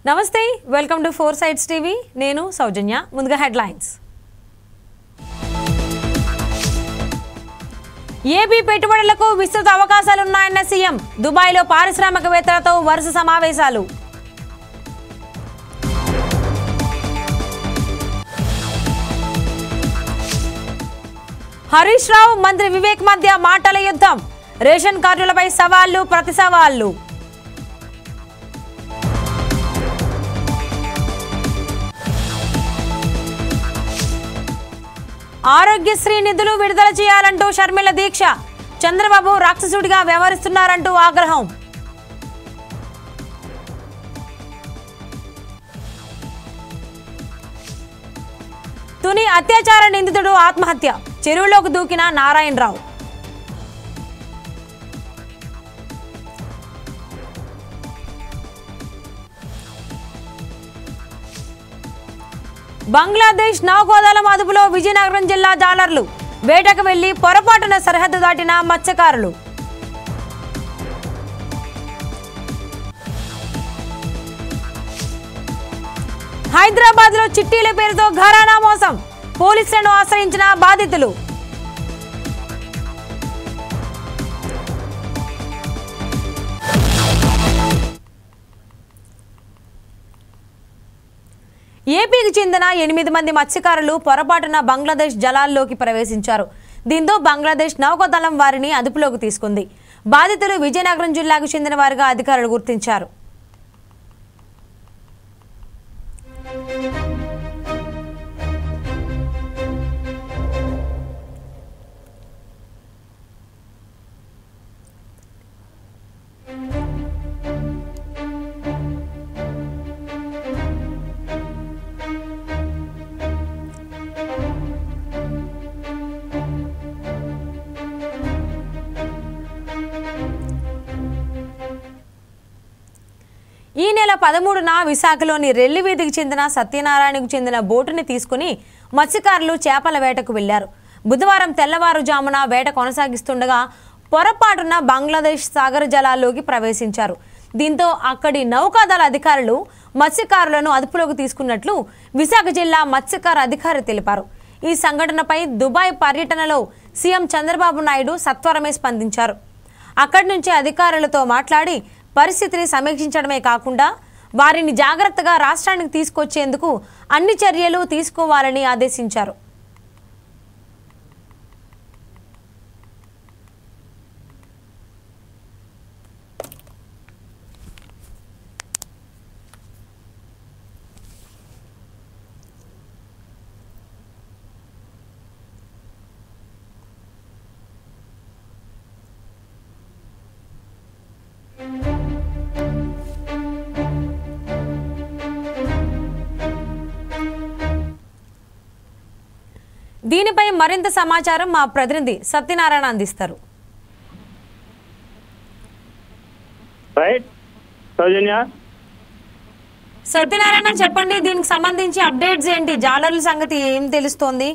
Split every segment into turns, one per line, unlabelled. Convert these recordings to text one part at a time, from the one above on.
నమస్తే welcome to four sides TV నేను సౌజన్య ముందుగా హెడ్లైన్స్ ఏపీ పెట్టుబడులకు విస్తృత అవకాశాలు ఉన్నాయన్న సీఎం దుబాయ్లో పారిశ్రామికవేత్తలతో వరుస సమావేశాలు హరీష్ రావు మంత్రి వివేక్ మధ్య మాటల యుద్ధం రేషన్ కార్డులపై సవాళ్లు ప్రతి సవాళ్లు ఆరోగ్యశ్రీ నిధులు విడుదల చేయాలంటూ షర్మిల దీక్ష చంద్రబాబు రాక్షసుడిగా వ్యవహరిస్తున్నారంటూ ఆగ్రహం తుని అత్యాచార నిందితుడు ఆత్మహత్య చెరువులోకి దూకిన నారాయణరావు బంగ్లాదేశ్ నౌకాదళం అదుపులో విజయనగరం జిల్లా జాలర్లు వేటకు వెళ్లి పొరపాటున సరిహద్దు దాటిన మత్స్యకారులు హైదరాబాద్ లో చిట్టీల పేరుతో ఘరానా మోసం పోలీసులను ఆశ్రయించిన బాధితులు ఏపీకి చెందిన 8 మంది మత్స్యకారులు పొరపాటున బంగ్లాదేశ్ జలాల్లోకి ప్రవేశించారు. దీంతో బంగ్లాదేశ్ నౌకాదళం వారిని అదుపులోకి తీసుకుంది. బాధితులు విజయనగరం జిల్లాకు చెందిన వారిగా అధికారులు గుర్తించారు. ఈ నెల 13న విశాఖలోని రెల్లి వీధికి చెందిన సత్యనారాయణకు చెందిన బోటుని తీసుకుని మత్స్యకారులు చేపల వేటకు వెళ్లారు. బుధవారం తెల్లవారుజామున వేట కొనసాగిస్తుండగా పొరపాటున బంగ్లాదేశ్ సాగర జలాల్లోకి ప్రవేశించారు. దీంతో అక్కడి నౌకాదళ అధికారులు మత్స్యకారులను అదుపులోకి తీసుకున్నట్లు విశాఖ జిల్లా మత్స్యకార అధికారి తెలిపారు. ఈ సంఘటనపై దుబాయ్ పర్యటనలో సీఎం చంద్రబాబు నాయుడు సత్వరమే స్పందించారు. అక్కడి నుంచి అధికారులతో మాట్లాడి పరిస్థితిని సమీక్షించడమే కాకుండా వారిని జాగ్రత్తగా రాష్ట్రానికి తీసుకొచ్చేందుకు అన్ని చర్యలు తీసుకోవాలని ఆదేశించారు. దీనిపై మరింత సమాచారం మా ప్రతినిధి సత్యనారాయణ అందిస్తారు. సత్యనారాయణ చెప్పండి, దీనికి సంబంధించి అప్డేట్స్ ఏంటి? జాలర్ల సంగతి ఏం తెలుస్తోంది?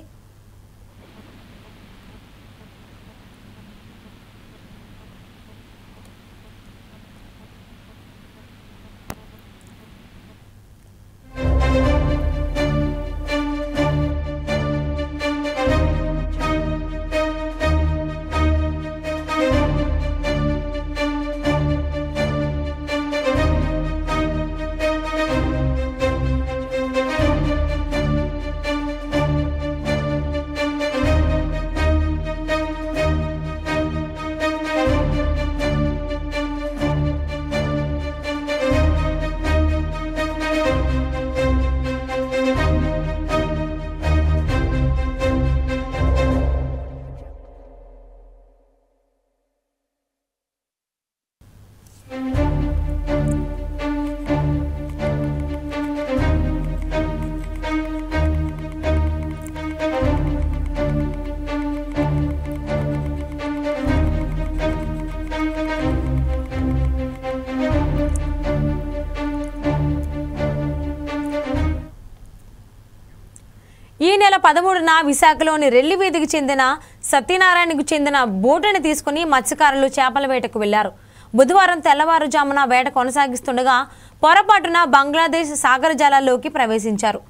ఈ నెల 13న విశాఖలోని రెల్లి వీధికి చెందిన సత్యనారాయణకు చెందిన బోటుని తీసుకుని మత్స్యకారులు చేపల వేటకు వెళ్లారు. బుధవారం తెల్లవారుజామున వేట కొనసాగిస్తుండగా పొరపాటున బంగ్లాదేశ్ సాగర జలాల్లోకి ప్రవేశించారు.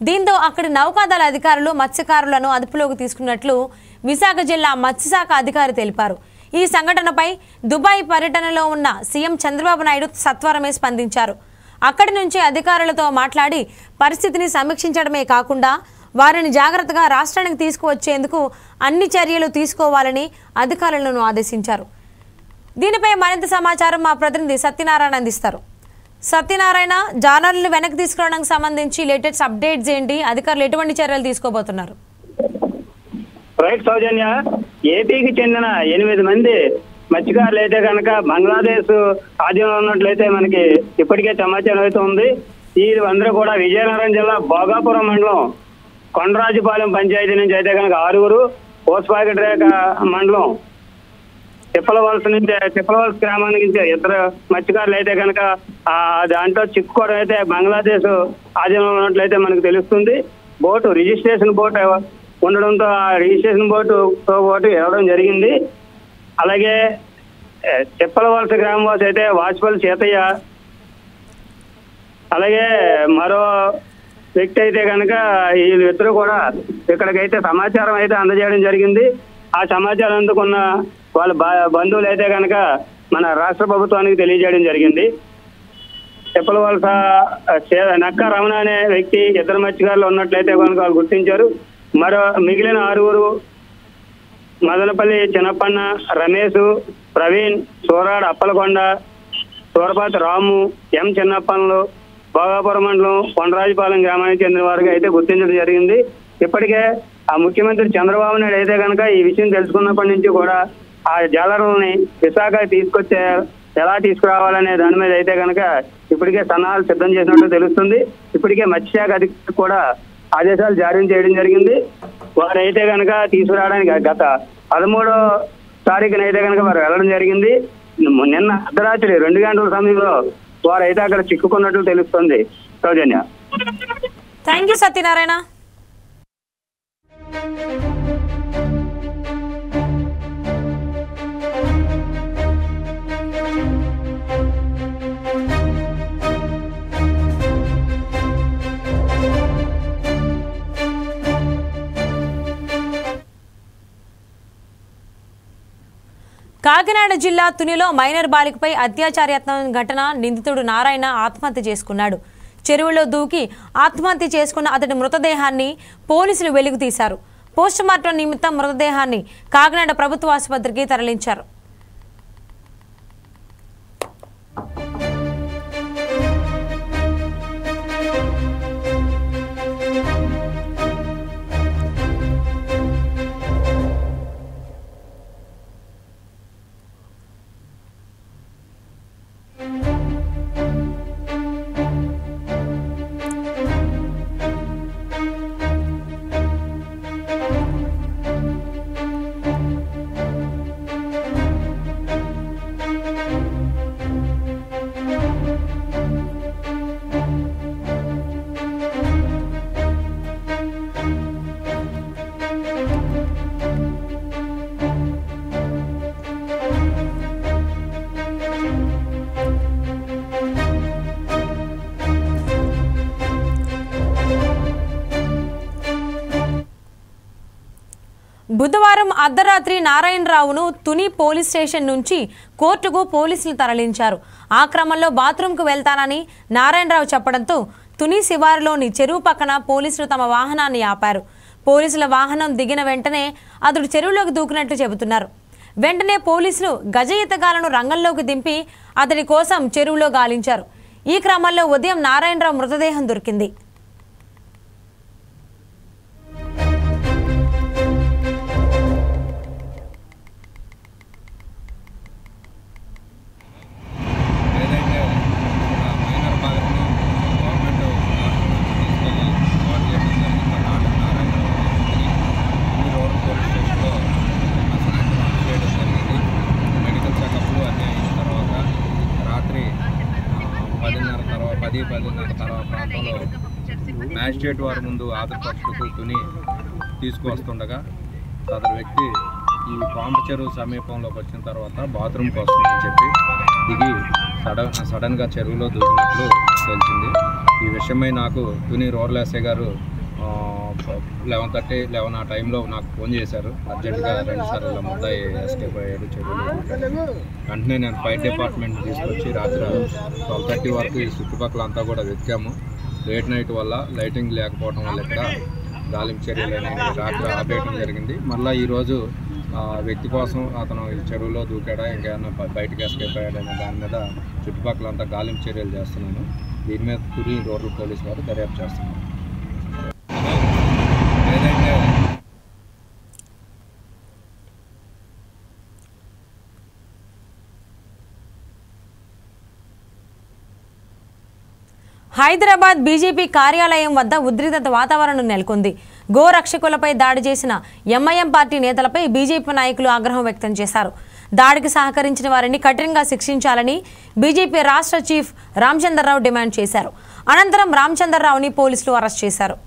దీంతో అక్కడి నౌకాదళ అధికారులు మత్స్యకారులను అదుపులోకి తీసుకున్నట్లు విశాఖ జిల్లా మత్స్యశాఖ అధికారి తెలిపారు. ఈ సంఘటనపై దుబాయ్ పర్యటనలో ఉన్న సీఎం చంద్రబాబు నాయుడు సత్వరమే స్పందించారు. అక్కడి నుంచి అధికారులతో మాట్లాడి పరిస్థితిని సమీక్షించడమే కాకుండా వారిని జాగ్రత్తగా రాష్ట్రానికి తీసుకువచ్చేందుకు అన్ని చర్యలు తీసుకోవాలని అధికారులను ఆదేశించారు. దీనిపై మరింత సమాచారం మా ప్రతినిధి సత్యనారాయణ అందిస్తారు. సత్యనారాయణ, జానర్లను వెనక్కి తీసుకురావడానికి సంబంధించి లేటెస్ట్ అప్డేట్స్ ఏంటి? అధికారులు ఎటువంటి చర్యలు తీసుకోబోతున్నారు?
రైట్ సౌజన్య, ఏపీకి చెందిన 8 మంది మత్స్యకారులు అయితే కనుక బంగ్లాదేశ్ ఆధీనంలో ఉన్నట్లయితే మనకి ఇప్పటికే సమాచారం అయితే ఉంది. వీళ్ళందరూ కూడా విజయనగరం జిల్లా భోగాపురం మండలం కొండరాజుపాలెం పంచాయతీ నుంచి అయితే కనుక 6, పోస్పాకెట్రేక మండలం తిప్పలవలస గ్రామానికి 2 మత్స్యకారులు అయితే కనుక దాంట్లో చిక్కుకోవడం అయితే బంగ్లాదేశ్ ఆధీనంలో ఉన్నట్లయితే మనకు తెలుస్తుంది. బోటు రిజిస్ట్రేషన్ బోటు ఉండడంతో ఆ రిజిస్ట్రేషన్ బోటుతో పాటు వెళ్ళడం జరిగింది. అలాగే తిప్పలవలస గ్రామం వాసి అయితే వాసుపల్లి సీతయ్య, అలాగే మరో వ్యక్తి అయితే కనుక వీళ్ళిద్దరూ కూడా ఇక్కడికైతే సమాచారం అయితే అందజేయడం జరిగింది. ఆ సమాచారం అందుకున్న వాళ్ళ బంధువులు అయితే కనుక మన రాష్ట్ర ప్రభుత్వానికి తెలియజేయడం జరిగింది. తిప్పలవలస నక్క రమణ అనే వ్యక్తి 2 మత్స్యకారులు ఉన్నట్లయితే కనుక వాళ్ళు గుర్తించారు. మిగిలిన 6 మదనపల్లి చిన్నప్పన్న, రమేష్, ప్రవీణ్, సూరాడు అప్పలకొండ, సూరపాతి రాము, ఎం చిన్నప్పన్లు భోగాపురం మండలం కొండరాజుపాలెం గ్రామానికి చెందిన వారికి అయితే గుర్తించడం జరిగింది. ఇప్పటికే ఆ ముఖ్యమంత్రి చంద్రబాబు నాయుడు అయితే కనుక ఈ విషయం తెలుసుకున్నప్పటి నుంచి కూడా ఆ జాలరుల్ని విశాఖ తీసుకొచ్చే ఎలా తీసుకురావాలనే దాని మీద అయితే కనుక ఇప్పటికే సన్నాహాలు సిద్ధం చేసినట్టు తెలుస్తుంది. ఇప్పటికే మత్స్యశాఖ అధికారులు కూడా ఆదేశాలు జారీ చేయడం జరిగింది. వారైతే కనుక తీసుకురావడానికి గత 13వ తారీఖున అయితే కనుక వారు వెళ్ళడం జరిగింది. నిన్న అర్ధరాత్రి 2 గంటల సమయంలో వారైతే అక్కడ చిక్కుకున్నట్లు తెలుస్తుంది. సౌజన్య,
థ్యాంక్ యూ సత్యనారాయణ. కాకినాడ జిల్లా తునిలో మైనర్ బాలికపై అత్యాచార యత్నం ఘటన నిందితుడు నారాయణ ఆత్మహత్య చేసుకున్నాడు. చెరువులో దూకి ఆత్మహత్య చేసుకున్న అతడి మృతదేహాన్ని పోలీసులు వెలుగు తీశారు. పోస్టుమార్టం నిమిత్తం మృతదేహాన్ని కాకినాడ ప్రభుత్వ ఆసుపత్రికి తరలించారు. బుధవారం అర్ధరాత్రి నారాయణరావును తుని పోలీస్ స్టేషన్ నుంచి కోర్టుకు పోలీసులు తరలించారు. ఆ క్రమంలో బాత్రూంకు వెళ్తానని నారాయణరావు చెప్పడంతో తుని శివారులోని చెరువు పక్కన పోలీసులు తమ వాహనాన్ని ఆపారు. పోలీసుల వాహనం దిగిన వెంటనే అతడు చెరువులోకి దూకినట్లు చెబుతున్నారు. వెంటనే పోలీసులు గజ ఈతగాళ్లను రంగంలోకి దింపి అతడి కోసం చెరువులో గాలించారు. ఈ క్రమంలో ఉదయం నారాయణరావు మృతదేహం దొరికింది.
ప్రాంతంలో మ్యాజిస్ట్రేట్ వారి ముందు ఆధార్ పట్టుకు తుని తీసుకువస్తుండగా సదరు వ్యక్తి ఈ పాంప చెరువు సమీపంలోకి వచ్చిన తర్వాత బాత్రూమ్కి వస్తుందని చెప్పి దిగి సడన్గా చెరువులో దూకినట్లు తెలిసింది. ఈ విషయమై నాకు తుని రూరల్ ఎస్ఐ గారు 11:30 ఆ టైంలో నాకు ఫోన్ చేశారు. అర్జెంటుగా 2 సార్లు ముద్దాయి ఎస్కేప్ అయ్యాడు చెరువులో. వెంటనే నేను ఫైర్ డిపార్ట్మెంట్ తీసుకొచ్చి రాత్రి 12:30 వరకు ఈ చుట్టుపక్కల అంతా కూడా వెతికాము. లేట్ నైట్ వల్ల లైటింగ్ లేకపోవడం వల్ల ఇక్కడ గాలింపు చర్యలు అనేవి రాత్రి ఆపేయడం జరిగింది. మళ్ళీ ఈరోజు వ్యక్తి కోసం అతను ఈ చెరువులో దూకాడా ఇంకేమైనా బయటకు ఎస్కేప్ అయ్యాడనే దాని మీద చుట్టుపక్కలంతా గాలింపు చర్యలు చేస్తున్నాను. దీని మీద తుని రూరల్ పోలీస్ వారు దర్యాప్తు చేస్తున్నారు. ఏదైతే
హైదరాబాద్ బీజేపీ కార్యాలయం వద్ద ఉద్రిక్త వాతావరణం నెలకొంది. గోరక్షకులపై దాడి చేసిన ఎంఐఎం పార్టీ నేతలపై బీజేపీ నాయకులు ఆగ్రహం వ్యక్తం చేశారు. దాడికి సహకరించిన వారిని కఠినంగా శిక్షించాలని బీజేపీ రాష్ట్ర చీఫ్ రామచంద్రరావు డిమాండ్ చేశారు. అనంతరం రామచంద్రరావుని పోలీసులు అరెస్ట్ చేశారు.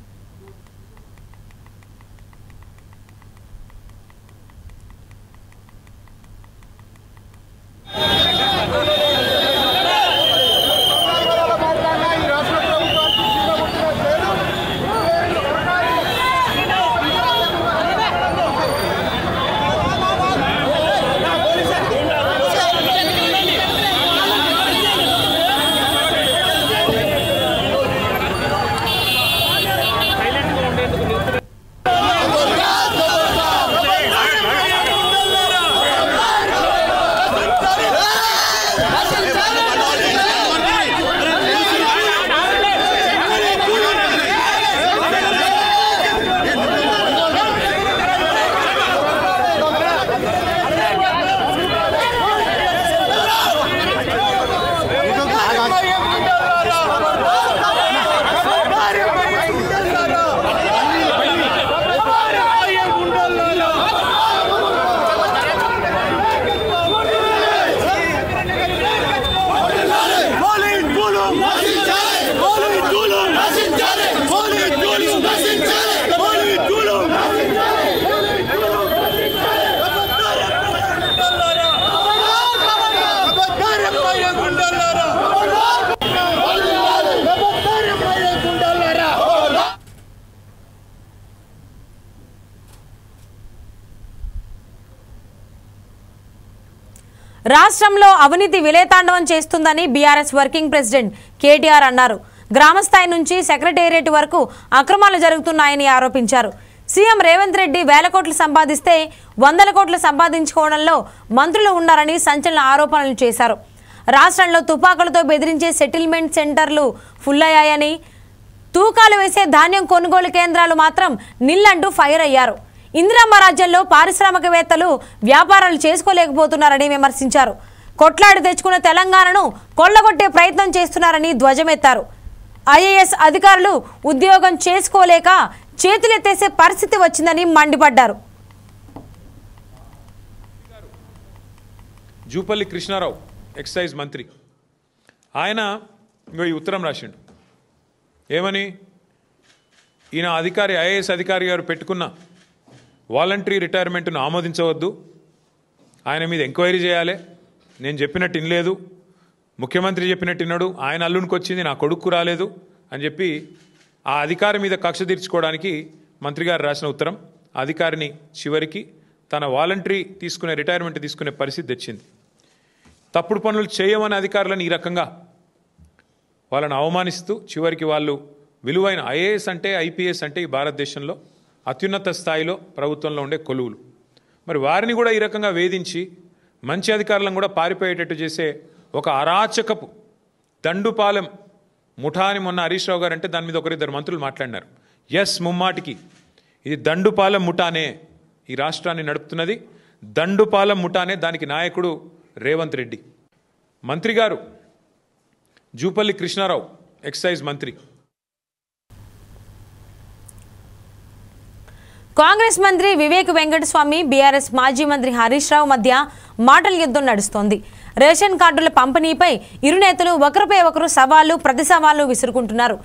రాష్ట్రంలో అవినీతి విలేతాండవం చేస్తుందని బీఆర్ఎస్ వర్కింగ్ ప్రెసిడెంట్ కేటీఆర్ అన్నారు. గ్రామస్థాయి నుంచి సెక్రటేరియట్ వరకు అక్రమాలు జరుగుతున్నాయని ఆరోపించారు. సీఎం రేవంత్ రెడ్డి వేల కోట్లు సంపాదిస్తే 100 కోట్లు సంపాదించుకోవడంలో మంత్రులు ఉన్నారని సంచలన ఆరోపణలు చేశారు. రాష్ట్రంలో తుపాకులతో బెదిరించే సెటిల్మెంట్ సెంటర్లు ఫుల్ అయ్యాయని, తూకాలు వేసే ధాన్యం కొనుగోలు కేంద్రాలు మాత్రం నిల్లంటూ ఫైర్ అయ్యారు. ఇందిరమ్మ రాజ్యంలో పారిశ్రామికవేత్తలు వ్యాపారాలు చేసుకోలేకపోతున్నారని విమర్శించారు. కొట్లాడి తెచ్చుకున్న తెలంగాణను కొల్లగొట్టే ప్రయత్నం చేస్తున్నారని ధ్వజమెత్తారు. ఐఏఎస్ అధికారులు ఉద్యోగం చేసుకోలేక చేతులెత్తేసే పరిస్థితి వచ్చిందని మండిపడ్డారు.
జూపల్లి కృష్ణారావు ఎక్సైజ్ మంత్రి ఆయన ఈ ఉత్తరం రాసిండు. ఏమని? ఈయన అధికారి ఐఏఎస్ అధికారి గారు పెట్టుకున్న వాలంటరీ రిటైర్మెంట్ను ఆమోదించవద్దు, ఆయన మీద ఎంక్వైరీ చేయాలి, నేను చెప్పినట్టు వినలేదు, ముఖ్యమంత్రి చెప్పినట్టు విన్నాడు, ఆయన అల్లునికి వచ్చింది, నా కొడుకు రాలేదు అని చెప్పి ఆ అధికారి మీద కక్ష తీర్చుకోవడానికి మంత్రి గారు రాసిన ఉత్తరం అధికారిని చివరికి తన వాలంటరీ తీసుకునే రిటైర్మెంట్ తీసుకునే పరిస్థితి తెచ్చింది. తప్పుడు పనులు చేయమని అధికారులను ఈ రకంగా వాళ్ళని అవమానిస్తూ చివరికి వాళ్ళు విలువైన ఐఏఎస్ అంటే ఐపీఎస్ అంటే ఈ భారతదేశంలో అత్యున్నత స్థాయిలో ప్రభుత్వంలో ఉండే కొలువులు, మరి వారిని కూడా ఈ రకంగా వేధించి మంచి అధికారులను కూడా పారిపోయేటట్టు చేసే ఒక అరాచకపు దండుపాలెం ముఠా అని మొన్న హరీష్ రావు గారు అంటే దాని మీద ఒకరిద్దరు మంత్రులు మాట్లాడినారు. ఎస్, ముమ్మాటికి ఇది దండుపాలెం ముఠానే ఈ రాష్ట్రాన్ని నడుపుతున్నది, దండుపాలెం ముఠానే, దానికి నాయకుడు రేవంత్ రెడ్డి. మంత్రి గారు జూపల్లి కృష్ణారావు ఎక్సైజ్ మంత్రి.
కాంగ్రెస్ మంత్రి వివేక్ వెంకటస్వామి, బీఆర్ఎస్ మాజీ మంత్రి హరీష్ రావు మధ్య మాటల యుద్ధం నడుస్తోంది. రేషన్ కార్డుల పంపిణీపై ఇరు నేతలు ఒకరిపై ఒకరు సవాళ్లు ప్రతి సవాళ్లు విసురుకుంటున్నారు.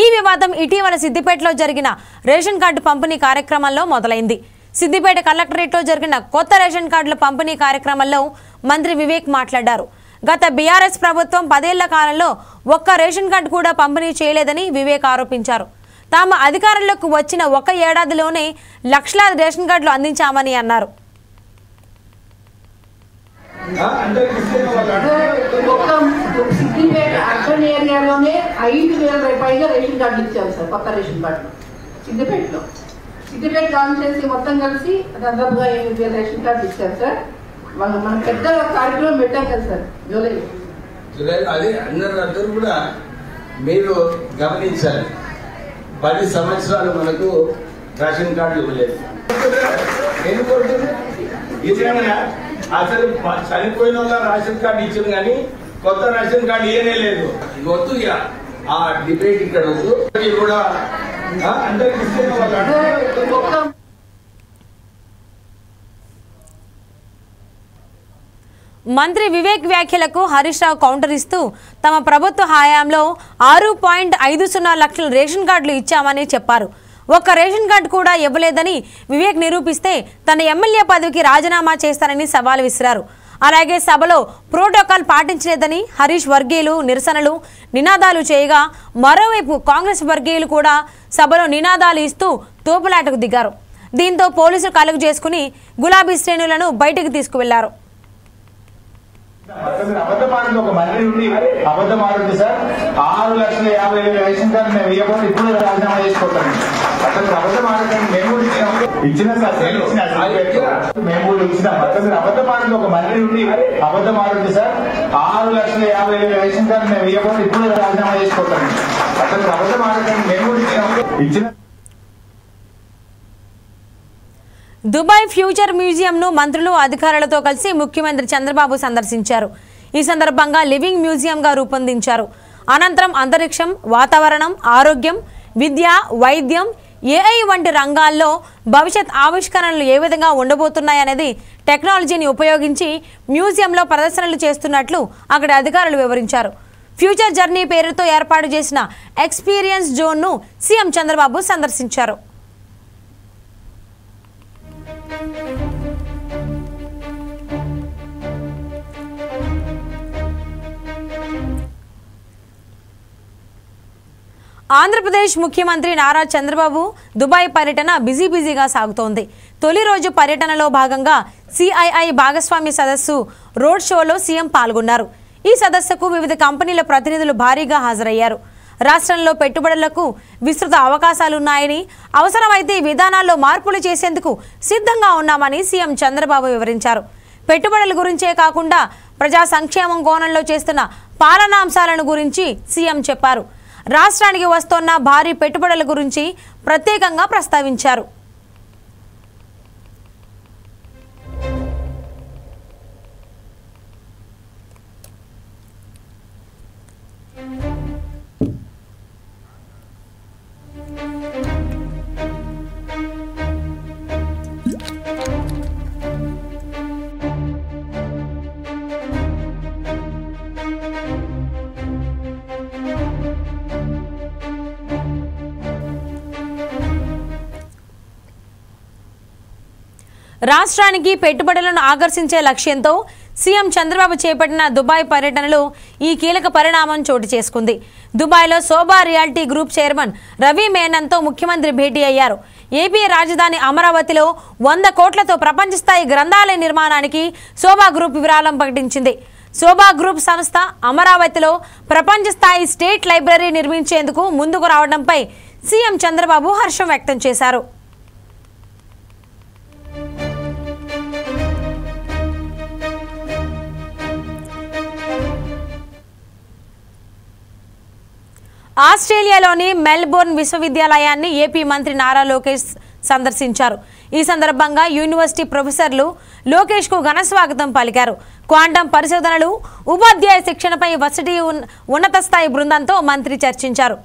ఈ వివాదం ఇటీవల సిద్దిపేటలో జరిగిన రేషన్ కార్డు పంపిణీ కార్యక్రమంలో మొదలైంది. సిద్దిపేట కలెక్టరేట్లో జరిగిన కొత్త రేషన్ కార్డుల పంపిణీ కార్యక్రమంలో మంత్రి వివేక్ మాట్లాడారు. గత బీఆర్ఎస్ ప్రభుత్వం 10 ఏళ్ల కాలంలో ఒక్క రేషన్ కార్డు కూడా పంపిణీ చేయలేదని వివేక్ ఆరోపించారు. తాము అధికారంలోకి వచ్చిన 1 ఏడాదిలోనే లక్షలాది రేషన్ కార్డులు అందించామని అన్నారు.
సిద్దిపేట అర్బన్ ఏరియాలోనే 5,000 పైగా రేషన్ కార్డులు ఇచ్చారు సార్. కొత్త రేషన్ కార్డులు సిద్దిపేట కాన్స్టిట్యున్సీ మొత్తం కలిసి దాదాపుగా 8,000 రేషన్ కార్డులు ఇచ్చారు సార్. మనం పెద్ద కార్యక్రమం పెట్టాం కదా సార్ జూలై.
అదే అందరూ కూడా మీరు గమనించాలి. 10 సంవత్సరాలు మనకు రేషన్ కార్డులు ఇవ్వలేదు. అసలు చనిపోయిన వాళ్ళ రేషన్ కార్డు ఇచ్చింది కానీ కొత్త రేషన్ కార్డు ఏనే లేదు. వద్దు ఆ డిబేట్ ఇక్కడ వద్దు. కూడా అందరికి
మంత్రి వివేక్ వ్యాఖ్యలకు హరీష్ రావు కౌంటర్ ఇస్తూ తమ ప్రభుత్వ హయాంలో 6.50 లక్షల రేషన్ కార్డులు ఇచ్చామని చెప్పారు. ఒక్క రేషన్ కార్డు కూడా ఇవ్వలేదని వివేక్ నిరూపిస్తే తన ఎమ్మెల్యే పదవికి రాజీనామా చేస్తారని సవాల్ విసిరారు. అలాగే సభలో ప్రోటోకాల్ పాటించలేదని హరీష్ వర్గీయులు నిరసనలు నినాదాలు చేయగా మరోవైపు కాంగ్రెస్ వర్గీయులు కూడా సభలో నినాదాలు ఇస్తూ తోపులాటకు దిగారు. దీంతో పోలీసులు కలుగు చేసుకుని గులాబీ శ్రేణులను బయటకు తీసుకువెళ్లారు.
అబద్ధమాడింది ఒక మంత్రి ఉండి అబద్ధమాడింది సార్. 6,50,000 రేషన్ కార్డు మేము ఇవ్వకుండా ఇప్పుడు రాజీనామా చేసుకోవటాం. అసలు అబద్ధమాడకండి. మేము కూడా ఇచ్చిన సార్ మేము కూడా ఇచ్చినాం. అసలు అబద్ధమాడింది ఒక మంత్రి ఉండి అబద్ధమాడింది సార్. 6,50,000 రేషన్ కార్డు మేము ఇవ్వకుండా ఇప్పుడు రాజీనామా చేసుకోవటాం. అసలు అబద్ధమాడకండి. మేము కూడా ఇచ్చిన
దుబాయ్ ఫ్యూచర్ మ్యూజియంను మంత్రులు అధికారులతో కలిసి ముఖ్యమంత్రి చంద్రబాబు సందర్శించారు. ఈ సందర్భంగా లివింగ్ మ్యూజియంగా రూపొందించారు. అనంతరం అంతరిక్షం, వాతావరణం, ఆరోగ్యం, విద్య, వైద్యం, ఏఐ వంటి రంగాల్లో భవిష్యత్ ఆవిష్కరణలు ఏ విధంగా ఉండబోతున్నాయనేది టెక్నాలజీని ఉపయోగించి మ్యూజియంలో ప్రదర్శనలు చేస్తున్నట్లు అక్కడి అధికారులు వివరించారు. ఫ్యూచర్ జర్నీ పేరుతో ఏర్పాటు చేసిన ఎక్స్పీరియన్స్ జోన్ను సీఎం చంద్రబాబు సందర్శించారు. ఆంధ్రప్రదేశ్ ముఖ్యమంత్రి నారా చంద్రబాబు దుబాయ్ పర్యటన బిజీగా సాగుతోంది. తొలి రోజు పర్యటనలో భాగంగా సిఐఐ భాగస్వామ్య సదస్సు రోడ్ షోలో సీఎం పాల్గొన్నారు. ఈ సదస్సుకు వివిధ కంపెనీల ప్రతినిధులు భారీగా హాజరయ్యారు. రాష్ట్రంలో పెట్టుబడులకు విస్తృత అవకాశాలున్నాయని, అవసరమైతే విధానాల్లో మార్పులు చేసేందుకు సిద్ధంగా ఉన్నామని సీఎం చంద్రబాబు వివరించారు. పెట్టుబడుల గురించే కాకుండా ప్రజా సంక్షేమం కోణంలో చేస్తున్న పాలనాంశాలను గురించి సీఎం చెప్పారు. రాష్ట్రానికి వస్తున్న భారీ పెట్టుబడుల గురించి ప్రత్యేకంగా ప్రస్తావించారు. రాష్ట్రానికి పెట్టుబడులను ఆకర్షించే లక్ష్యంతో సీఎం చంద్రబాబు చేపట్టిన దుబాయ్ పర్యటనలో ఈ కీలక పరిణామం చోటు చేసుకుంది. దుబాయ్లో శోభా రియాల్టీ గ్రూప్ చైర్మన్ రవి మేనన్తో ముఖ్యమంత్రి భేటీ అయ్యారు. ఏపీ రాజధాని అమరావతిలో 100 కోట్లతో ప్రపంచ స్థాయి గ్రంథాలయ నిర్మాణానికి శోభా గ్రూప్ విరాళం ప్రకటించింది. శోభా గ్రూప్ సంస్థ అమరావతిలో ప్రపంచ స్థాయి స్టేట్ లైబ్రరీ నిర్మించేందుకు ముందుకు రావడంపై సీఎం చంద్రబాబు హర్షం వ్యక్తం చేశారు. ఆస్ట్రేలియాలోని మెల్బోర్న్ విశ్వవిద్యాలయాన్ని ఏపీ మంత్రి నారా లోకేష్ సందర్శించారు. ఈ సందర్భంగా యూనివర్సిటీ ప్రొఫెసర్లు లోకేష్కు ఘన స్వాగతం పలికారు. క్వాంటం పరిశోధనలు, ఉపాధ్యాయ శిక్షణపై వర్సిటీ ఉన్నత స్థాయి బృందంతో మంత్రి చర్చించారు.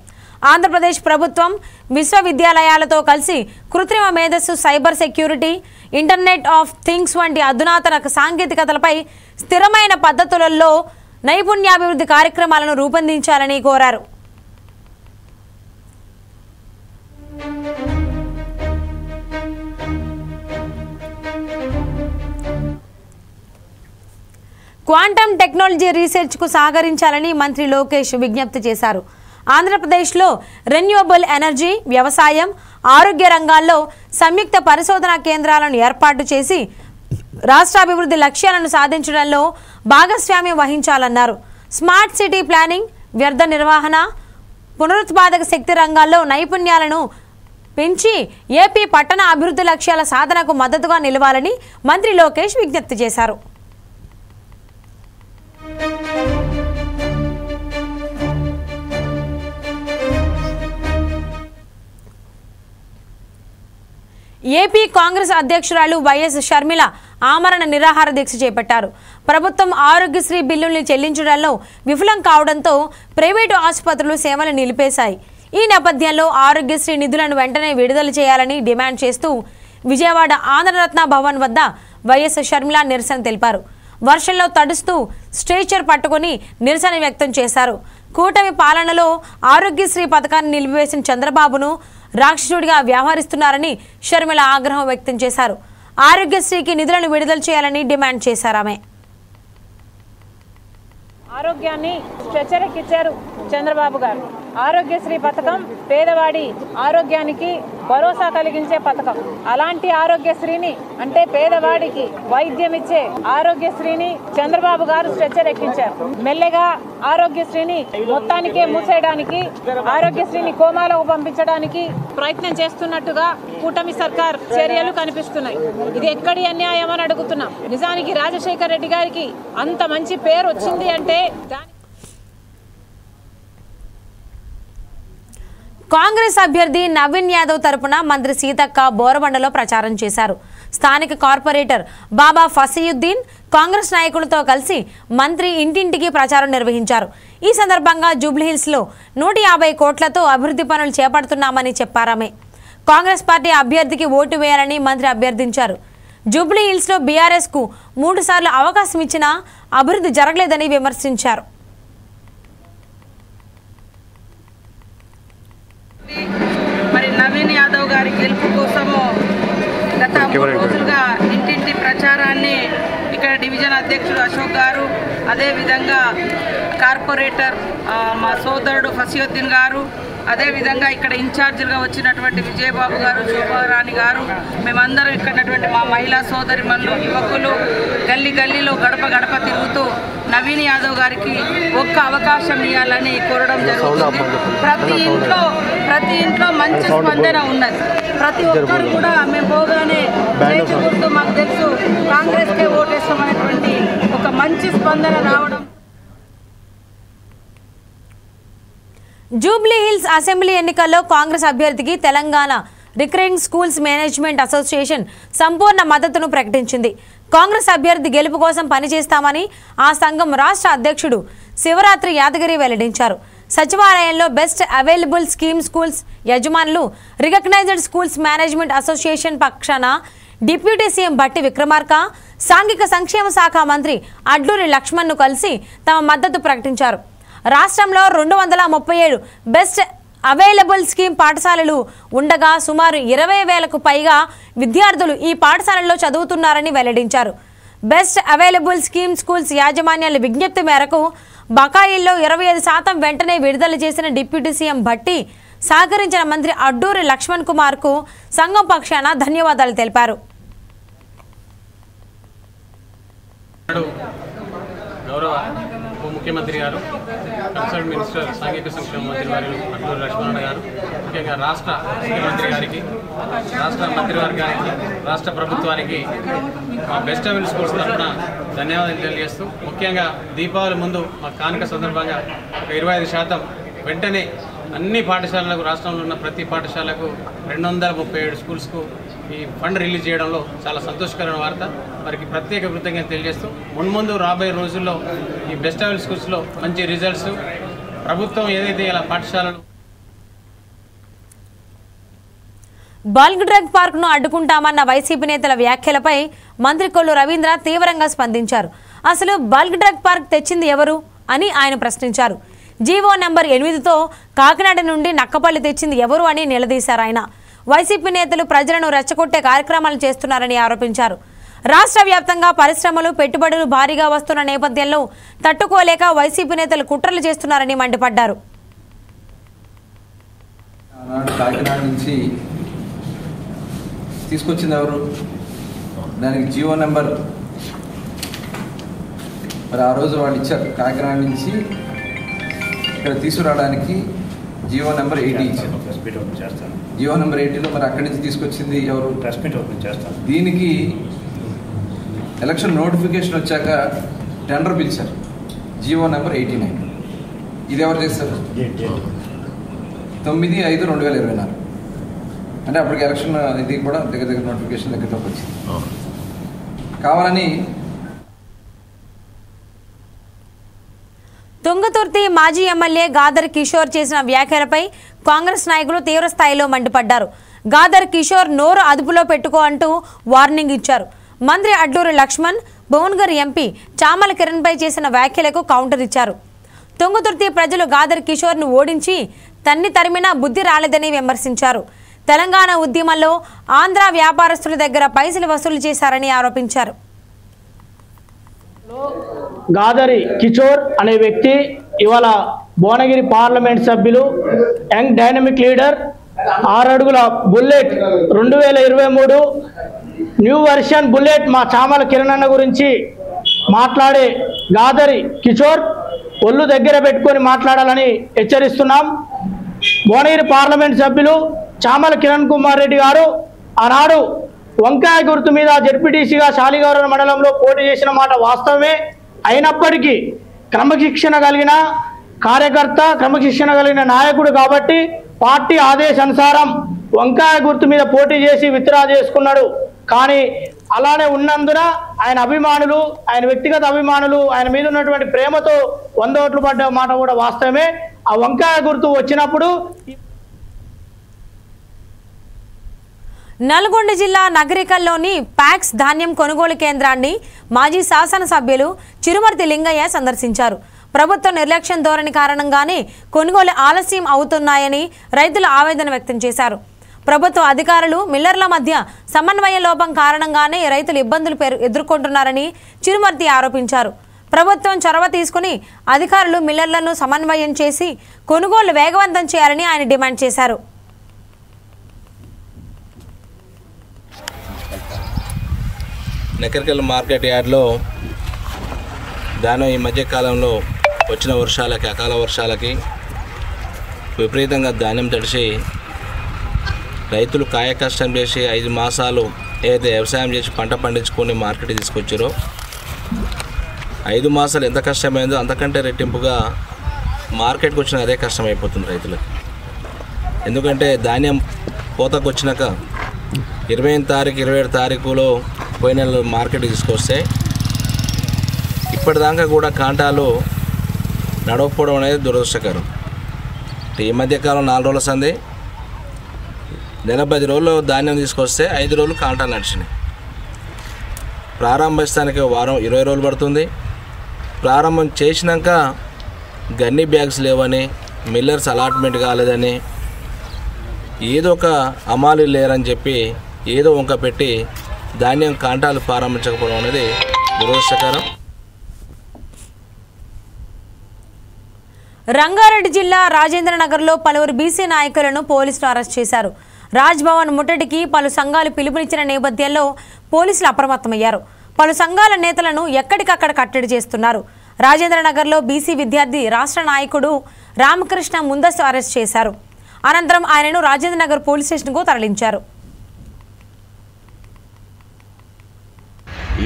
ఆంధ్రప్రదేశ్ ప్రభుత్వం విశ్వవిద్యాలయాలతో కలిసి కృత్రిమ మేధస్సు, cyber security, internet of things వంటి అధునాతన సాంకేతికతలపై స్థిరమైన పద్ధతులలో నైపుణ్యాభివృద్ధి కార్యక్రమాలను రూపొందించాలని కోరారు. క్వాంటమ్ టెక్నాలజీ రీసెర్చ్కు సహకరించాలని మంత్రి లోకేష్ విజ్ఞప్తి చేశారు. ఆంధ్రప్రదేశ్లో రెన్యూవబుల్ ఎనర్జీ, వ్యవసాయం, ఆరోగ్య రంగాల్లో సంయుక్త పరిశోధనా కేంద్రాలను ఏర్పాటు చేసి రాష్ట్రాభివృద్ధి లక్ష్యాలను సాధించడంలో భాగస్వామ్యం వహించాలన్నారు. స్మార్ట్ సిటీ ప్లానింగ్, వ్యర్థ నిర్వహణ, పునరుత్పాదక శక్తి రంగాల్లో నైపుణ్యాలను పెంచి ఏపీ పట్టణ అభివృద్ధి లక్ష్యాల సాధనకు మద్దతుగా నిలవాలని మంత్రి లోకేష్ విజ్ఞప్తి చేశారు. ఏపీ కాంగ్రెస్ అధ్యక్షురాలు వైఎస్ షర్మిల ఆమరణ నిరాహార దీక్ష చేపట్టారు. ప్రభుత్వం ఆరోగ్యశ్రీ బిల్లుల్ని చెల్లించడంలో విఫలం కావడంతో ప్రైవేటు ఆసుపత్రులు సేవలు నిలిపేశాయి. ఈ నేపథ్యంలో ఆరోగ్యశ్రీ నిధులను వెంటనే విడుదల చేయాలని డిమాండ్ చేస్తూ విజయవాడ ఆంధ్రరత్న భవన్ వద్ద వైఎస్ షర్మిల నిరసన తెలిపారు. వర్షంలో తడుస్తూ స్ట్రెచర్ పట్టుకుని నిరసన వ్యక్తం చేశారు. కూటమి పాలనలో ఆరోగ్యశ్రీ పథకాన్ని నిలిపివేసిన చంద్రబాబును రాక్షసుడిగా వ్యవహరిస్తున్నారని షర్మిల ఆగ్రహం వ్యక్తం చేశారు. ఆరోగ్యశ్రీకి నిధులను విడుదల చేయాలని డిమాండ్ చేశారు. ఆమె
ఆరోగ్యాన్ని స్ట్రెచర్కిచ్చారు చంద్రబాబు గారు. ఆరోగ్యశ్రీ పథకం పేదవాడి ఆరోగ్యానికి భరోసా కలిగించే పథకం. అలాంటి ఆరోగ్యశ్రీని, అంటే పేదవాడికి వైద్యం ఇచ్చే ఆరోగ్యశ్రీని చంద్రబాబు గారు స్ట్రెచర్ ఎక్కించారు. మెల్లగా ఆరోగ్యశ్రీని మొత్తానికే మూసేయడానికి, ఆరోగ్యశ్రీని కోమాలకు పంపించడానికి ప్రయత్నం చేస్తున్నట్టుగా కూటమి సర్కార్ చర్యలు కనిపిస్తున్నాయి. ఇది ఎక్కడి అన్యాయం అని అడుగుతున్నాం. నిజానికి రాజశేఖర్ రెడ్డి గారికి అంత మంచి పేరు వచ్చింది అంటే
కాంగ్రెస్ అభ్యర్థి నవీన్ యాదవ్ తరపున మంత్రి సీతక్క బోరబండలో ప్రచారం చేశారు. స్థానిక కార్పొరేటర్ బాబా ఫసీయుద్దీన్ కాంగ్రెస్ నాయకులతో కలిసి మంత్రి ఇంటింటికి ప్రచారం నిర్వహించారు. ఈ సందర్భంగా జూబ్లీహిల్స్లో 150 కోట్లతో అభివృద్ధి పనులు చేపడుతున్నామని చెప్పారామె. కాంగ్రెస్ పార్టీ అభ్యర్థికి ఓటు వేయాలని మంత్రి అభ్యర్థించారు. జూబ్లీహిల్స్లో బీఆర్ఎస్కు 3 సార్లు అవకాశం ఇచ్చినా అభివృద్ధి జరగలేదని విమర్శించారు.
మరి నవీన్ యాదవ్ గారి గెలుపు కోసము గత 3 రోజులుగా ఇంటింటి ప్రచారాన్ని ఇక్కడ డివిజన్ అధ్యక్షుడు అశోక్ గారు, అదేవిధంగా కార్పొరేటర్ మా సోదరుడు ఫసీయుద్దీన్ గారు, అదేవిధంగా ఇక్కడ ఇన్ఛార్జీలుగా వచ్చినటువంటి విజయబాబు గారు, శోభారాణి గారు, మేమందరం ఇక్కడ మా మహిళా సోదరిమణులు, యువకులు గల్లీ గల్లీలో గడప గడప తిరుగుతూ నవీన్ యాదవ్ గారికి ఒక్క అవకాశం ఇవ్వాలని కోరడం జరుగుతుంది. ప్రతి ఇంట్లో మంచి స్పందన ఉన్నది. ప్రతి ఒక్కరు కూడా మేము పోగానే చేతి గుర్తు మాకు తెలుసు, కాంగ్రెస్కే ఓటేస్తామనేటువంటి ఒక మంచి స్పందన రావడం.
జూబ్లీహిల్స్ అసెంబ్లీ ఎన్నికల్లో కాంగ్రెస్ అభ్యర్థికి Telangana recurring schools management association సంపూర్ణ మద్దతును ప్రకటించింది. కాంగ్రెస్ అభ్యర్థి గెలుపు కోసం పనిచేస్తామని ఆ సంఘం రాష్ట్ర అధ్యక్షుడు శివరాత్రి యాదగిరి వెల్లడించారు. సచివాలయంలో బెస్ట్ అవైలబుల్ స్కీమ్ స్కూల్స్ యజమానులు రికగ్నైజ్డ్ స్కూల్స్ మేనేజ్మెంట్ అసోసియేషన్ పక్షాన డిప్యూటీ సీఎం భట్టి విక్రమార్క, సాంఘిక సంక్షేమ శాఖ మంత్రి అడ్లూరి లక్ష్మణ్ను కలిసి తమ మద్దతు ప్రకటించారు. రాష్ట్రంలో 237 బెస్ట్ అవైలబుల్ స్కీమ్ పాఠశాలలు ఉండగా సుమారు 20,000కు పైగా విద్యార్థులు ఈ పాఠశాలల్లో చదువుతున్నారని వెల్లడించారు. బెస్ట్ అవైలబుల్ స్కీమ్ స్కూల్స్ యాజమాన్యాల విజ్ఞప్తి మేరకు బకాయిల్లో 25% వెంటనే విడుదల చేసిన డిప్యూటీ సీఎం భట్టి సహకరించిన మంత్రి అడ్డూరి లక్ష్మణ్ కుమార్కు సంఘం పక్షాన ధన్యవాదాలు తెలిపారు.
ఉప ముఖ్యమంత్రి గారు, కన్సర్న్ మినిస్టర్ సాంఘిక సంక్షేమ మంత్రి వారు అడ్లూరి లక్ష్మణ గారు, ముఖ్యంగా రాష్ట్ర ముఖ్యమంత్రి గారికి, రాష్ట్ర మంత్రివర్గానికి, రాష్ట్ర ప్రభుత్వానికి మా బెస్ట్ అవైలబుల్ స్కూల్స్ తరఫున ధన్యవాదాలు తెలియజేస్తూ, ముఖ్యంగా దీపావళి ముందు మా కానుక సందర్భంగా ఒక 25% వెంటనే అన్ని పాఠశాలలకు, రాష్ట్రంలో ఉన్న ప్రతి పాఠశాలకు 237 స్కూల్స్కు ఈ ఫండ్ రిలీజ్ చేయడంలో చాలా సంతోషకరమైన వార్త. వారికి ప్రత్యేక కృతజ్ఞతలు తెలియజేస్తూ మున్ముందు రాబోయే రోజుల్లో ఈ బెస్ట్ అవైలబుల్ స్కూల్స్లో మంచి రిజల్ట్స్, ప్రభుత్వం ఏదైతే ఇలా పాఠశాలలు
బల్క్ డ్రగ్ పార్క్ను అడ్డుకుంటామన్న వైసీపీ నేతల వ్యాఖ్యలపై మంత్రి కొల్లు రవీంద్ర తీవ్రంగా స్పందించారు. అసలు బల్క్ డ్రగ్ పార్క్ తెచ్చింది ఎవరు అని ఆయన ప్రశ్నించారు. జీవో నెంబర్ 8తో కాకినాడ నుండి నక్కపల్లి తెచ్చింది ఎవరు అని నిలదీశారు ఆయన. వైసీపీ నేతలు ప్రజలను రెచ్చగొట్టే కార్యక్రమాలు చేస్తున్నారని ఆరోపించారు. రాష్ట్ర వ్యాప్తంగా పరిశ్రమలు పెట్టుబడులు భారీగా వస్తున్న నేపథ్యంలో తట్టుకోలేక వైసీపీ నేతలు కుట్రలు చేస్తున్నారని మండిపడ్డారు.
కాకినాడ నుంచి తీసుకొచ్చింది ఎవరు? దానికి జియో నెంబర్ మరి ఆ రోజు వాళ్ళు ఇచ్చారు. కాకినాడ నుంచి ఇక్కడ తీసుకురావడానికి జియో నెంబర్ 80 ఇచ్చారు. జియో నెంబర్ 80లో మరి అక్కడి నుంచి తీసుకొచ్చింది ఎవరు? దీనికి ఎలక్షన్ నోటిఫికేషన్ వచ్చాక టెండర్ పిలిచారు. జియో నెంబర్ 89. ఇది ఎవరు చేస్తారు? 9/5/2024. అంటే అప్పటికి ఎలక్షన్ ఇది కూడా దగ్గర నోటిఫికేషన్ దగ్గరలోకి వచ్చింది. కావాలని
తుంగతుర్తి మాజీ ఎమ్మెల్యే గాదర్ కిషోర్ చేసిన వ్యాఖ్యలపై కాంగ్రెస్ నాయకులు తీవ్ర స్థాయిలో మండిపడ్డారు. గాదర్ కిషోర్ నోరు అదుపులో పెట్టుకో అంటూ వార్నింగ్ ఇచ్చారు. మంత్రి అడ్లూరి లక్ష్మణ్, భువనగిరి ఎంపీ చామల కిరణ్పై చేసిన వ్యాఖ్యలకు కౌంటర్ ఇచ్చారు. తుంగతుర్తి ప్రజలు గాదర్ కిషోర్ను ఓడించి తన్ని తరిమినా బుద్ధి రాలేదని విమర్శించారు. తెలంగాణ ఉద్యమంలో ఆంధ్ర వ్యాపారస్తుల దగ్గర పైసలు వసూలు చేశారని ఆరోపించారు.
గాదరి కిషోర్ అనే వ్యక్తి ఇవాళ భువనగిరి పార్లమెంట్ సభ్యులు, యంగ్ డైనమిక్ లీడర్, 6 అడుగుల బుల్లెట్ 2023 న్యూ వెర్షన్ బుల్లెట్ మా చామల కిరణ్ అన్న గురించి మాట్లాడే గాదరి కిషోర్ ఒళ్ళు దగ్గర పెట్టుకొని మాట్లాడాలని హెచ్చరిస్తున్నాం. భువనగిరి పార్లమెంట్ సభ్యులు చామల కిరణ్ కుమార్ రెడ్డి గారు ఆనాడు వంకాయ గుర్తు మీద జెడ్పీటీసీగా శాలిగౌరవ మండలంలో పోటీ చేసిన మాట వాస్తవమే. అయినప్పటికీ క్రమశిక్షణ కలిగిన కార్యకర్త, క్రమశిక్షణ కలిగిన నాయకుడు కాబట్టి పార్టీ ఆదేశానుసారం వంకాయ గుర్తు మీద పోటీ చేసి విత్డ్రా చేసుకున్నాడు. కానీ అలానే ఉన్నందున ఆయన అభిమానులు, ఆయన వ్యక్తిగత అభిమానులు ఆయన మీద ఉన్నటువంటి ప్రేమతో 100 ఓట్లు పడ్డ మాట కూడా వాస్తవమే. ఆ వంకాయ గుర్తు వచ్చినప్పుడు
నల్గొండ జిల్లా నగరికల్లోని ప్యాక్స్ ధాన్యం కొనుగోలు కేంద్రాన్ని మాజీ శాసనసభ్యులు చిరుమర్తి లింగయ్య సందర్శించారు. ప్రభుత్వ నిర్లక్ష్యం ధోరణి కారణంగానే కొనుగోలు ఆలస్యం అవుతున్నాయని రైతులు ఆవేదన వ్యక్తం చేశారు. ప్రభుత్వ అధికారులు మిల్లర్ల మధ్య సమన్వయ లోపం కారణంగానే రైతులు ఇబ్బందులు ఎదుర్కొంటున్నారని చిరుమర్తి ఆరోపించారు. ప్రభుత్వం చొరవ తీసుకుని అధికారులు మిల్లర్లను సమన్వయం చేసి కొనుగోలు వేగవంతం చేయాలని ఆయన డిమాండ్ చేశారు.
నకరికల్ మార్కెట్ యార్డ్లో ధాన్యం ఈ మధ్యకాలంలో వచ్చిన వర్షాలకి, అకాల వర్షాలకి విపరీతంగా ధాన్యం తడిసి రైతులు కాయ కష్టం చేసి 5 మాసాలు ఏదైతే వ్యవసాయం చేసి పంట పండించుకొని మార్కెట్ తీసుకొచ్చారో 5 మాసాలు ఎంత కష్టమైందో అంతకంటే రెట్టింపుగా మార్కెట్కి వచ్చిన అదే కష్టమైపోతుంది రైతులకు. ఎందుకంటే ధాన్యం కోతకు వచ్చినాక 20వ తారీఖు 27వ తారీఖులో పోయిన నెల మార్కెట్ తీసుకొస్తే ఇప్పటిదాకా కూడా కాంటాలు నడవకపోవడం అనేది దురదృష్టకరం. ఈ మధ్యకాలం 4 రోజుల సంది నెల 10 రోజులు ధాన్యం తీసుకొస్తే 5 రోజులు కాంటాలు నడిచినాయి. ప్రారంభిస్తానికి వారం 20 రోజులు పడుతుంది. ప్రారంభం చేసినాక గన్నీ బ్యాగ్స్ లేవని, మిల్లర్స్ అలాట్మెంట్ కాలేదని, ఏదో ఒక అమాలి లేరని చెప్పి ఏదో వంక పెట్టి ధాన్యం కాంటాలు ప్రారంభించకపోవడం అనేది దురదృష్టకరం.
రంగారెడ్డి జిల్లా రాజేంద్రనగర్లో పలువురు బీసీ నాయకులను పోలీసులు అరెస్ట్ చేశారు. రాజ్ భవన్ ముట్టడికి పలు సంఘాలు పిలుపునిచ్చిన నేపథ్యంలో పోలీసులు అప్రమత్తమయ్యారు. పలు సంఘాల నేతలను ఎక్కడికక్కడ కట్టడి చేస్తున్నారు. రాజేంద్రనగర్లో బీసీ విద్యార్థి రాష్ట్ర నాయకుడు రామకృష్ణ ముందస్తు అరెస్ట్ చేశారు. అనంతరం ఆయనను రాజేంద్రనగర్ పోలీస్ స్టేషన్కు తరలించారు.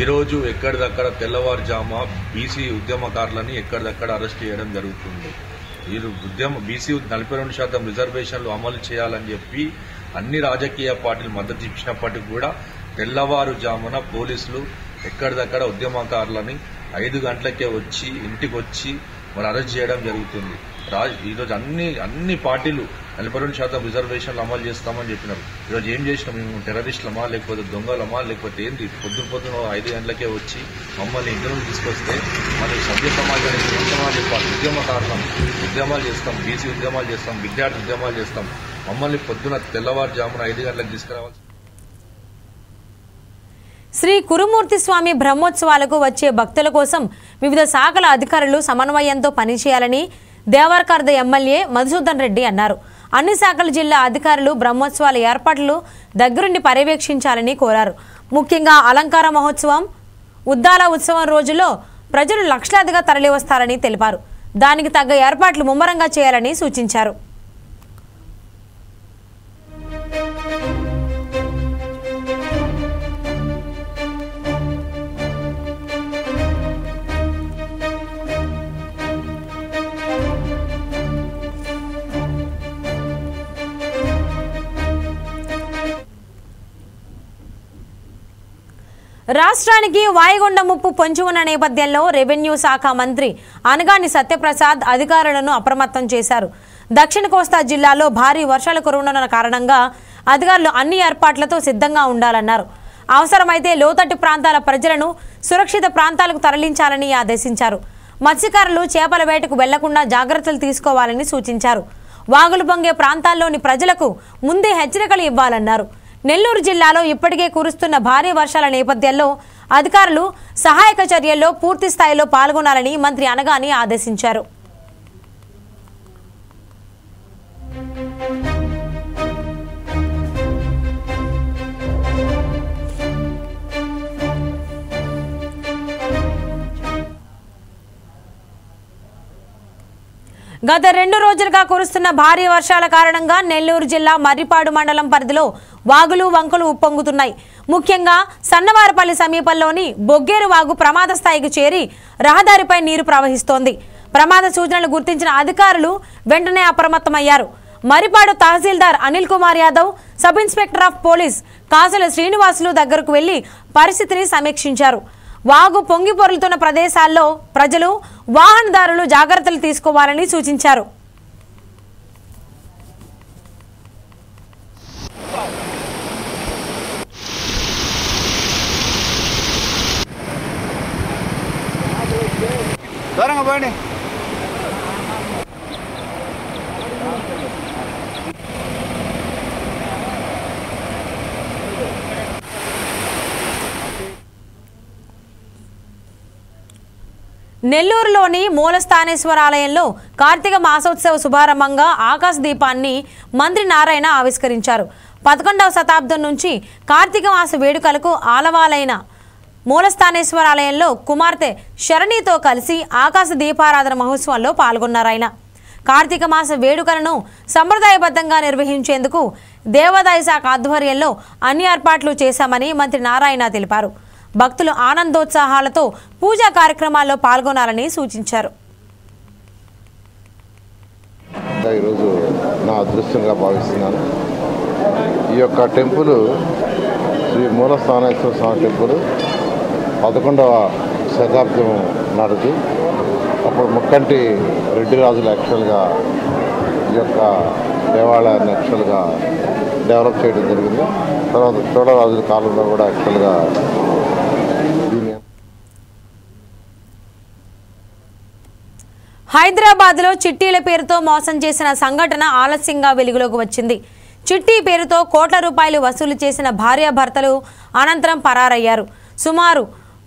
ఈరోజు ఎక్కడిదక్కడ తెల్లవారుజామ బీసీ ఉద్యమకారులని ఎక్కడిదక్కడ అరెస్ట్ చేయడం జరుగుతుంది. ఈ బీసీ 42% రిజర్వేషన్లు అమలు చేయాలని చెప్పి అన్ని రాజకీయ పార్టీలు మద్దతు ఇచ్చినప్పటికీ కూడా తెల్లవారుజామున పోలీసులు ఎక్కడిదక్కడ ఉద్యమకారులని 5 గంటలకే వచ్చి ఇంటికి వచ్చి మరి అరెస్ట్ చేయడం జరుగుతుంది. ఈరోజు అన్ని పార్టీలు 42% రిజర్వేషన్లు అమలు చేస్తామని చెప్పినారు. ఈరోజు ఏం చేసినాం? మేము టెర్రరిస్టులమా, లేకపోతే దొంగలమా, లేకపోతే ఏంటి? పొద్దున 5 గంటలకే వచ్చి మమ్మల్ని ఇంటి నుంచి తీసుకొస్తే మన సభ్య సమాజానికి ఉద్యమకారులం ఉద్యమాలు చేస్తాం, బీసీ ఉద్యమాలు చేస్తాం, విద్యార్థి ఉద్యమాలు చేస్తాం. మమ్మల్ని పొద్దున తెల్లవారుజామున 5 గంటలకు తీసుకురావాలి.
శ్రీ కురుమూర్తి స్వామి బ్రహ్మోత్సవాలకు వచ్చే భక్తుల కోసం వివిధ శాఖల అధికారులు సమన్వయంతో పనిచేయాలని దేవరకర్ద ఎమ్మెల్యే మధుసూదన్ రెడ్డి అన్నారు. అన్ని శాఖల జిల్లా అధికారులు బ్రహ్మోత్సవాల ఏర్పాట్లు దగ్గరుండి పర్యవేక్షించాలని కోరారు. ముఖ్యంగా అలంకార మహోత్సవం, ఉద్దాల ఉత్సవం రోజుల్లో ప్రజలు లక్షలాదిగా తరలివస్తారని తెలిపారు. దానికి తగ్గ ఏర్పాట్లు ముమ్మరంగా చేయాలని సూచించారు. రాష్ట్రానికి వాయుగుండ ముప్పు పొంచి ఉన్న నేపథ్యంలో రెవెన్యూ శాఖ మంత్రి అనగాని సత్యప్రసాద్ అధికారులను అప్రమత్తం చేశారు. దక్షిణ కోస్తా జిల్లాలో భారీ వర్షాలు కురువనున్న కారణంగా అధికారులు అన్ని ఏర్పాట్లతో సిద్ధంగా ఉండాలన్నారు. అవసరమైతే లోతట్టు ప్రాంతాల ప్రజలను సురక్షిత ప్రాంతాలకు తరలించాలని ఆదేశించారు. మత్స్యకారులు చేపల వేటకు వెళ్లకుండా జాగ్రత్తలు తీసుకోవాలని సూచించారు. వాగులు పొంగే ప్రాంతాల్లోని ప్రజలకు ముందే హెచ్చరికలు ఇవ్వాలన్నారు. నెల్లూరు జిల్లాలో ఇప్పటికే కురుస్తున్న భారీ వర్షాల నేపథ్యంలో అధికారులు సహాయక చర్యల్లో పూర్తి స్థాయిలో పాల్గొనాలని మంత్రి అనగాని ఆదేశించారు. గత 2 రోజులుగా కురుస్తున్న భారీ వర్షాల కారణంగా నెల్లూరు జిల్లా మర్రిపాడు మండలం పరిధిలో వాగులు వంకలు ఉప్పొంగుతున్నాయి. ముఖ్యంగా సన్నవారపల్లి సమీపంలోని బొగ్గేరు వాగు ప్రమాద స్థాయికి చేరి రహదారిపై నీరు ప్రవహిస్తోంది. ప్రమాద సూచనలు గుర్తించిన అధికారులు వెంటనే అప్రమత్తమయ్యారు. Marripadu tahsildar Anil Kumar Yadav, sub inspector of police Kasula Srinivasulu దగ్గరకు వెళ్లి పరిస్థితిని సమీక్షించారు. వాగు పొంగి పొర్లుతున్న ప్రదేశాల్లో ప్రజలు, వాహనదారులు జాగ్రత్తలు తీసుకోవాలని సూచించారు. నెల్లూరులోని మూలస్థానేశ్వర ఆలయంలో కార్తీక మాసోత్సవ శుభారంభంగా ఆకాశ దీపాన్ని మంత్రి నారాయణ ఆవిష్కరించారు. 11వ శతాబ్దం నుంచి కార్తీక మాస వేడుకలకు ఆలవాలైన మూలస్థానేశ్వర ఆలయంలో కుమార్తె శరణితో కలిసి ఆకాశ దీపారాధన మహోత్సవంలో పాల్గొన్నారాయన. కార్తీక మాస వేడుకలను సంప్రదాయబద్ధంగా నిర్వహించేందుకు దేవాదాయ శాఖ ఆధ్వర్యంలో అన్ని ఏర్పాట్లు చేశామని మంత్రి నారాయణ తెలిపారు. భక్తులు ఆనందోత్సాహాలతో పూజా కార్యక్రమాల్లో పాల్గొనాలని సూచించారు.
ఈరోజు నా అదృష్టంగా భావిస్తున్నాను. ఈ యొక్క టెంపుల్ శ్రీ మూలస్థానేశ్వర స్వామి టెంపుల్ 11వ శతాబ్దం నాటిది. అప్పుడు ముక్కంటి రెడ్డి రాజులు యాక్చువల్గా ఈ యొక్క దేవాలయాన్ని యాక్చువల్గా డెవలప్ చేయడం జరిగింది. తర్వాత చోళరాజుల కాలంలో కూడా యాక్చువల్గా
హైదరాబాద్లో చిట్టీల పేరుతో మోసం చేసిన సంఘటన ఆలస్యంగా వెలుగులోకి వచ్చింది. చిట్టీ పేరుతో కోట్ల రూపాయలు వసూలు చేసిన భార్యాభర్తలు అనంతరం పరారయ్యారు. సుమారు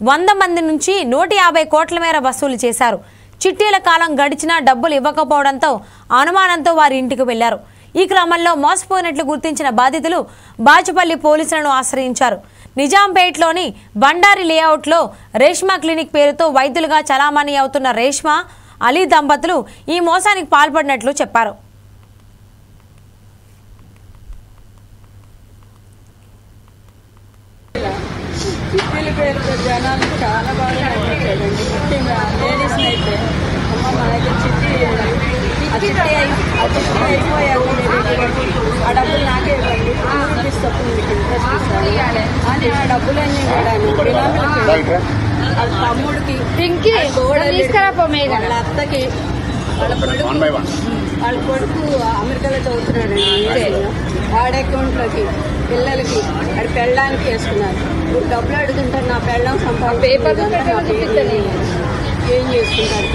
100 మంది నుంచి 150 కోట్ల మేర వసూలు చేశారు. చిట్టీల కాలం గడిచినా డబ్బులు ఇవ్వకపోవడంతో అనుమానంతో వారి ఇంటికి వెళ్లారు. ఈ క్రమంలో మోసపోయినట్లు గుర్తించిన బాధితులు బాచుపల్లి పోలీసులను ఆశ్రయించారు. నిజాంపేట్లోని బండారి లేఅవుట్లో రేష్మా క్లినిక్ పేరుతో వైద్యులుగా చలామణి అవుతున్న రేష్మా అలీ దంపతులు ఈ మోసానికి పాల్పడినట్లు చెప్పారు.
చిట్టీల పేరుతో జనాలు చాలా బాగా నమ్మించాడండి. ముఖ్యంగా లేడీస్ని అయితే అమ్మ మా దగ్గర చిట్టి అయిపోయాక ఆ డబ్బులు నాకే ఇవ్వండి, తప్పుడు మీకు ఇంట్రెస్ట్ ఇస్తాను అని ఆ డబ్బులన్నీ ఇవ్వడానికి వాళ్ళ తమ్ముడికి వాళ్ళ అత్తకి వాళ్ళ కొడుకు అమెరికాలో చదువుతున్నాడండి. వాడి అకౌంట్లోకి పిల్లలకి వాడి పెళ్ళడానికి వేసుకున్నారు. ఇప్పుడు డబ్బులు అడుగుతుంటారు, నా పెళ్ళం సంపాదన ఏం చేసుకుంటారు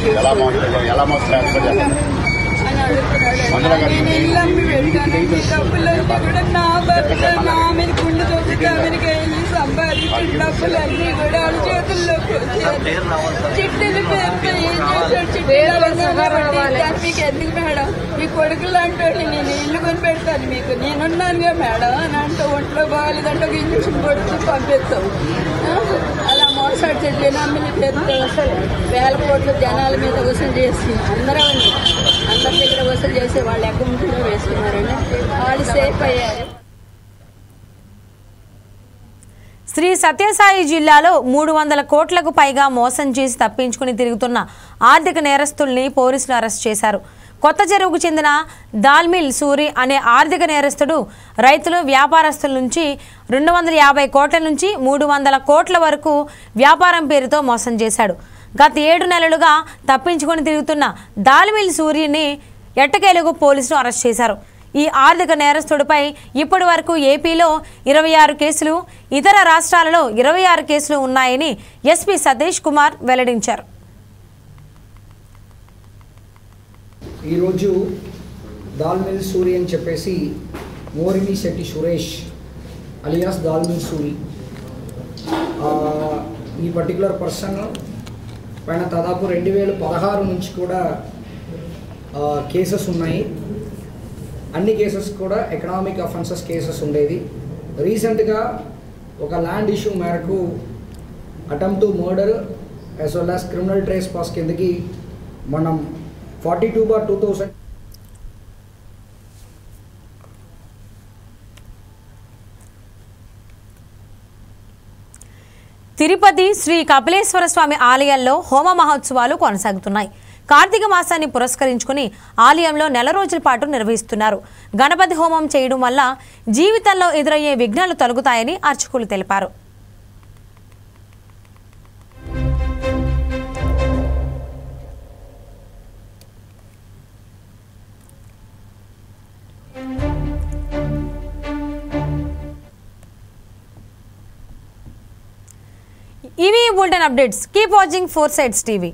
అని అడుగుతున్నాడు. నేను ఇల్లు అమ్మి పెట్టాను, డబ్బులు కూడా నా భర్త నా మీద గుండె తోపితే అమెరికా వెళ్ళి సంపాదించిన డబ్బులన్నీ కూడా వాళ్ళ చేతుల్లోకి వచ్చాయి. చిట్టీల పేరుతో ఏం చేశాడు? మీకు ఎందుకు మేడం? మీ కొడుకులు అంటూ నేను ఇల్లు కొని పెడతాను మీకు, నేనున్నానుగా మేడం అని అంటూ ఒంట్లో బాగాలేదంటే ఒక ఇంజక్షన్ కొడుతూ పంపిస్తాం. అలా మోసాడు జనాల పేరుతో వేల కోట్ల జనాల మీద వసూలు చేసి అందరూ అందరి దగ్గర వసూలు చేసి వాళ్ళ అకౌంట్లో వేసుకున్నారని వాళ్ళు సేఫ్ అయ్యారు.
శ్రీ సత్యసాయి జిల్లాలో 300 కోట్లకు పైగా మోసం చేసి తప్పించుకుని తిరుగుతున్న ఆర్థిక నేరస్తుల్ని పోలీసులు అరెస్ట్ చేశారు. కొత్త చెరువుకు చెందిన దాల్మిల్ సూరి అనే ఆర్థిక నేరస్తుడు రైతులు వ్యాపారస్తుల నుంచి 250 కోట్ల నుంచి 300 కోట్ల వరకు వ్యాపారం పేరుతో మోసం చేశాడు. గత 7 నెలలుగా తప్పించుకుని తిరుగుతున్న దాల్మిల్ సూరిని ఎట్టకేలకు పోలీసులు అరెస్ట్ చేశారు. ఈ ఆర్థిక నేరస్తుడిపై ఇప్పటి వరకు ఏపీలో 26 కేసులు, ఇతర రాష్ట్రాలలో 26 కేసులు ఉన్నాయని ఎస్పీ సతీష్ కుమార్ వెల్లడించారు.
ఈరోజు దాల్మిల్ సూరి అని చెప్పేసి మోరిని శెట్టి సురేష్ అలియాస్ దాల్మిల్ సూరి ఈ పర్టికులర్ పర్సన్ పైన దాదాపు 2016 నుంచి కూడా కేసెస్ ఉన్నాయి. అన్ని కేసెస్ కూడా ఎకనామిక్ అఫెన్సెస్ కేసెస్ ఉండేది. రీసెంట్గా ఒక ల్యాండ్ ఇష్యూ మేరకు attempt to murder as well as criminal trace pass కిందకి మనం 42/2000
తిరుపతి శ్రీ కపిలేశ్వర స్వామి ఆలయాల్లో హోమ మహోత్సవాలు కొనసాగుతున్నాయి. కార్తీక మాసాన్ని పురస్కరించుకుని ఆలయంలో నెల రోజుల పాటు నిర్వహిస్తున్నారు. గణపతి హోమం చేయడం వల్ల జీవితంలో ఎదురయ్యే విఘ్నాలు తొలగుతాయని అర్చకులు తెలిపారు. ఇవి bulletin updates. Keep watching 4 Sides TV.